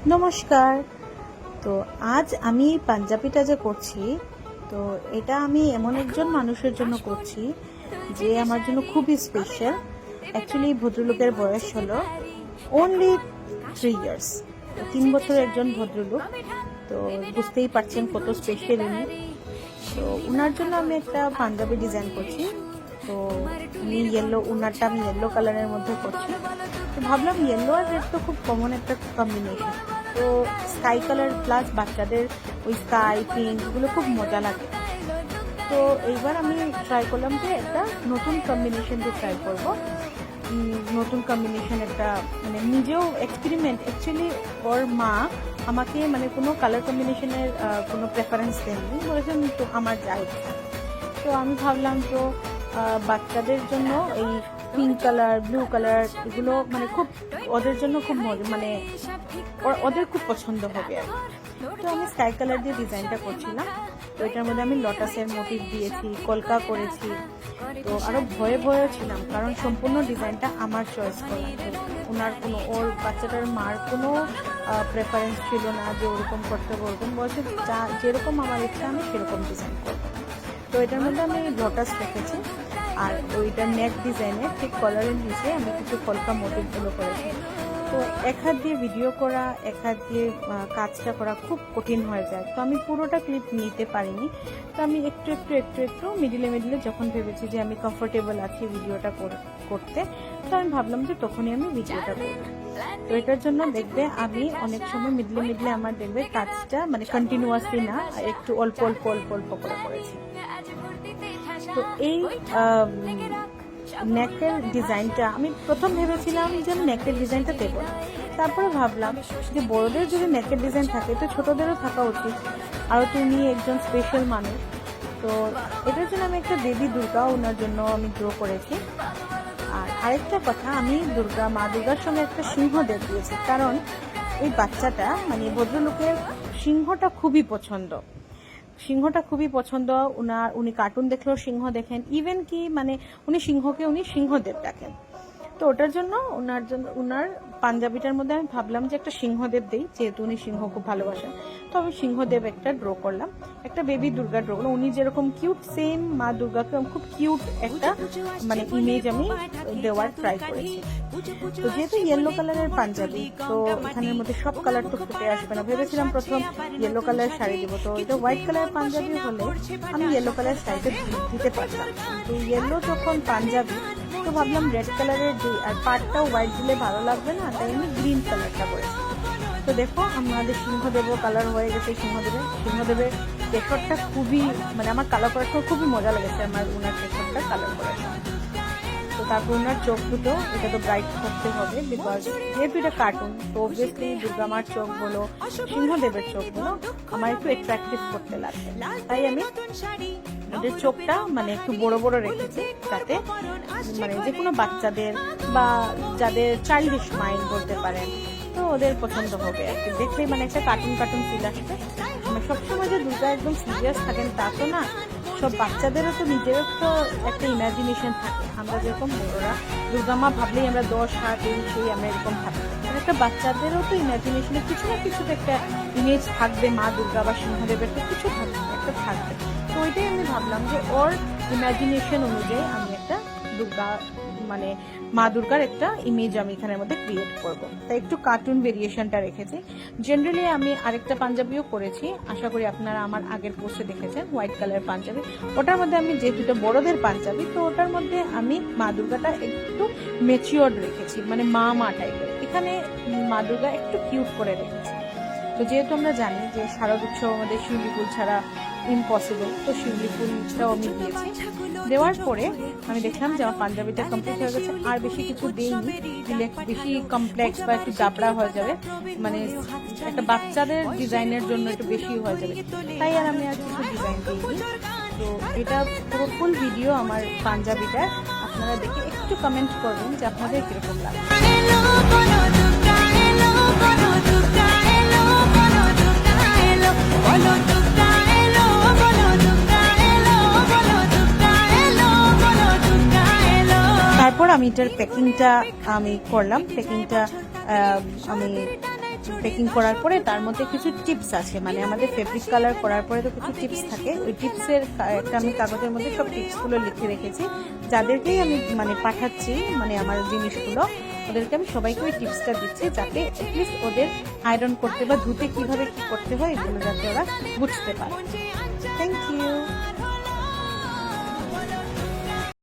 নমস্কার। তো আজ আমি পাঞ্জাবিটা যে করছি, তো এটা আমি এমন একজন মানুষের জন্য করছি যে আমার জন্য খুবই স্পেশাল। অ্যাকচুয়ালি ভদ্রলোকের বয়স হলো অনলি 3 ইয়ার্স, 3 বছরের একজন ভদ্রলোক। তো বুঝতেই পারছেন কত স্পেশাল উনি। তো ওনার জন্য আমি একটা পাঞ্জাবি ডিজাইন করছি। তো আমি ওনারটা আমি ইয়েলো কালারের মধ্যে করছি। তো ভাবলাম ইয়েলো আর রেড তো খুব কমন একটা কম্বিনেশন। তো স্কাই কালার প্লাস বাচ্চাদের ওই স্কাই পিঙ্ক এগুলো খুব মজা লাগে। তো এইবার আমি ট্রাই করলাম যে একটা নতুন কম্বিনেশন দিয়ে ট্রাই করব। নতুন কম্বিনেশন একটা মানে নিজেও এক্সপেরিমেন্ট। অ্যাকচুয়ালি ওর মা আমাকে মানে কোনো কালার কম্বিনেশনের কোনো প্রেফারেন্স দেননি, বলেছেন তো আমার যা ইচ্ছা। তো আমি ভাবলাম তো বাচ্চাদের জন্য এই পিঙ্ক কালার ব্লু কালার এগুলো মানে খুব ওদের জন্য খুব মানে ওদের খুব পছন্দ হবে আর কি। তো আমি স্কাই কালার দিয়ে ডিজাইনটা করছিলাম। তো এটার মধ্যে আমি লটাসের মোটিভ দিয়েছি, কলকা করেছি। তো আরও ভয়ে ছিলাম কারণ সম্পূর্ণ ডিজাইনটা আমার চয়েস করা। ওনার কোনো ওর বাচ্চাটার মার কোনো প্রেফারেন্স ছিল না যে ওরকম করতে বলবেন, বলছে যা যেরকম আমার ইচ্ছা আমি সেরকম ডিজাইন করবো। তো এটার মধ্যে আমি লটাস রেখেছি আর ওইটা নেক ডিজাইনে ঠিক কলারের নিচে আমি কিছু কলকা মোটিভগুলো করেছি। তো এক হাত দিয়ে ভিডিও করা, এক হাত দিয়ে কাজটা করা খুব কঠিন হয়ে যায়। তো আমি পুরোটা ক্লিপ নিতে পারিনি। তো আমি একটু মিডিলে যখন ভেবেছি যে আমি কমফোর্টেবল আছি ভিডিওটা করতে, তো আমি ভাবলাম যে তখনই আমি ভিডিওটা করব। তো এটার জন্য দেখবে আমি অনেক সময় মিডলে আমার দেখবে কাজটা মানে কন্টিনিউয়াসলি না, একটু অল্প করে করেছি। তো এই নেকের ডিজাইনটা আমি প্রথম ভেবেছিলাম যে আমি নেকের ডিজাইনটা দেবো না। তারপরে ভাবলাম যে বড়দের যদি নেকের ডিজাইন থাকে তো ছোটদেরও থাকা উচিত। আরও তুমি একজন স্পেশাল মানুষ। তো এটার জন্য আমি একটা বেবি দুর্গা ওনার জন্য আমি ড্র করেছি। আর আরেকটা কথা, আমি মা দুর্গার সঙ্গে একটা সিংহ দেখিয়েছি, কারণ ওই বাচ্চাটা মানে ভদ্রলোকের সিংহটা খুবই পছন্দ। উনি কার্টুন দেখলেও সিংহ দেখেন, ইভেন কি মানে উনি সিংহকে সিংহদেব ডাকেন। তো ওটার জন্য ওনার পাঞ্জাবিটার মধ্যে আমি ভাবলাম যে একটা সিংহদেব দেই, যেহেতু উনি সিংহ খুব ভালোবাসেন। তো আমি সিংহদেব একটা ড্র করলাম, একটা বেবি দুর্গা ড্র করলাম। উনি যেরকম কিউট সেম মা দুর্গাকে খুব কিউট একটা মানে ইমেজ আমি দেওয়ার ট্রাই করেছি। তো যেহেতু ইয়েলো কালারের পাঞ্জাবি, তো এখানের মধ্যে সব কালার তো ফুটে আসবে না। ভেবেছিলাম প্রথম ইয়েলো কালার শাড়ি দিব, তো এটা হোয়াইট কালার পাঞ্জাবি হলে আমি ইয়েলো কালার শাড়িটা দিতে পারতাম। তো ইয়েলো যখন পাঞ্জাবি, তো ভাবলাম রেড কালারের আর পাটটাও হোয়াইট দিলে ভালো লাগবে না, তাই আমি গ্রিন কালারটা করেছি। তো দেখো আমাদের সিংহদেব কালার হয়ে গেছে। সিংহদেবের কেশরটা খুবই মানে আমার কালার করার খুবই মজা লেগেছে আমার ওনার কেশরটা কালার করার সময়। তো তারপর ওনার চোখ দুটো এটা তো ব্রাইট করতে হবে, বিকজ যেহেতু এটা কার্টুন, তো অবভিয়াসলি দুর্গা মার চোখ বলো সিংহদেবের চোখ বলো আমার একটু অ্যাট্রাকটিভ করতে লাগবে। তাই আমি ওদের চোখটা মানে একটু বড় রেখেছি, যাতে মানে যে কোনো বাচ্চাদের বা যাদের চাইল্ডিশ মাইন্ড বলতে পারেন, তো ওদের পছন্দ হবে আর কি। দেখলেই মানে একটা কার্টুন ফিল আসবে। মানে সবসময় যে দুর্গা একদম সিরিয়াস থাকেন তা তো না, সব বাচ্চাদেরও তো নিজেরও তো একটা ইমাজিনেশন থাকে। আমরা যেরকম বড়রা দুর্গা মা ভাবলেই আমরা 10 হাত সেই আমরা এরকম থাকি, একটা বাচ্চাদেরও তো ইমাজিনেশনে কিছু না কিছু একটা ইমেজ থাকবে, মা দুর্গা বা সিংহদেবের তো কিছু একটা থাকবে। তো ওইটাই আমি ভাবলাম যে ওর ইমাজিনেশন অনুযায়ী আমি একটা দুর্গা মানে মা দুর্গার একটা ইমেজ আমি এখানের মধ্যে ক্রিয়েট করব। তাই একটু কার্টুন ভেরিয়েশনটা রেখেছি। জেনারেলি আমি আরেকটা পাঞ্জাবিও করেছি, আশা করি আপনারা আমার আগের পোস্টে দেখেছেন, হোয়াইট কালার পাঞ্জাবি। ওটার মধ্যে আমি যেহেতু বড়দের পাঞ্জাবি, তো ওটার মধ্যে আমি মা দুর্গাটা একটু ম্যাচিওর্ড রেখেছি, মানে মা টাইপের। এখানে মা দুর্গা একটু কিউট করে রেখেছি। তো যেহেতু আমরা জানি যে শারদ উৎসব আমাদের শিউলি ফুল ছাড়া ইম্পসিবল, তো শিউলি ফুলটাও আমি দিয়েছি। দেওয়ার পরে আমি দেখলাম যে আমার পাঞ্জাবিটা কমপ্লিট হয়ে গেছে। আর বেশি কিছু দিইনি, দিলে বেশি কমপ্লেক্স বা একটু চাপড়া হয়ে যাবে, মানে একটা বাচ্চাদের ডিজাইনের জন্য একটু বেশি হয়ে যাবে, তাই আর আমি আর কিছু ডিজাইন দিইনি। তো এটা পুরো ফুল ভিডিও আমার পাঞ্জাবিটার, আপনারা দেখে একটু কমেন্ট করবেন যে আপনাদের কিরকম লাগে। তারপর আমি এটার প্যাকিংটা আমি করলাম। প্যাকিংটা আমি প্যাকিং করার পরে তার মধ্যে কিছু টিপস আছে, মানে আমাদের ফেব্রিক কালার করার পরে তো কিছু টিপস থাকে, ওই টিপসের একটা আমি কাগজের মধ্যে সব টিপসগুলো লিখে রেখেছি। যাদেরকেই আমি মানে পাঠাচ্ছি মানে আমার জিনিসগুলো, ওদেরকে আমি সবাইকে ওই টিপসটা দিচ্ছি, যাতে অ্যাটলিস্ট ওদের আয়রন করতে বা ধুতে কিভাবে কি করতে হয় এগুলো যাতে ওরা বুঝতে পারে। Thank you.